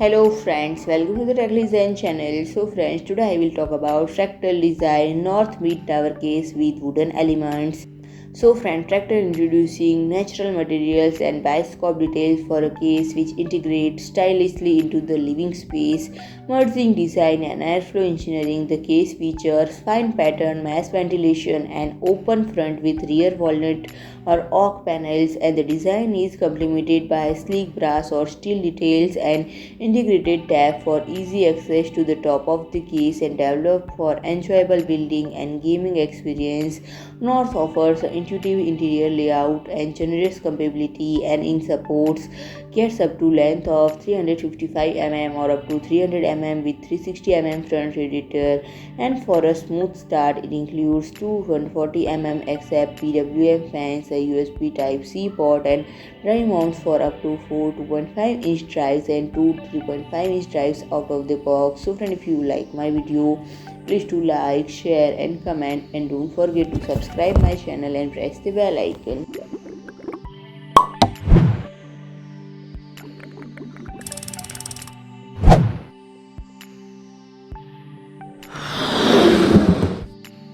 Hello friends, welcome to the Tech Design channel. So friends, today I will talk about Fractal design North Mid Tower case with wooden elements. So friend, Fractal introducing natural materials and bespoke details for a case which integrate stylishly into the living space, merging design and airflow engineering. The case features fine pattern, mass ventilation and open front with rear walnut or oak panels, and the design is complemented by sleek brass or steel details and integrated tab for easy access to the top of the case and developed for enjoyable building and gaming experience. North offers an intuitive interior layout and generous compatibility and in supports gets up to length of 355 mm or up to 300 mm with 360 mm front radiator, and for a smooth start it includes two 140 mm Aspect PWM fans, a USB Type-C port and drive mounts for up to 4 2.5 inch drives and two 3.5 inch drives out of the box. So friend, if you like my video, please do like, share and comment, and don't forget to subscribe my channel and press the bell icon.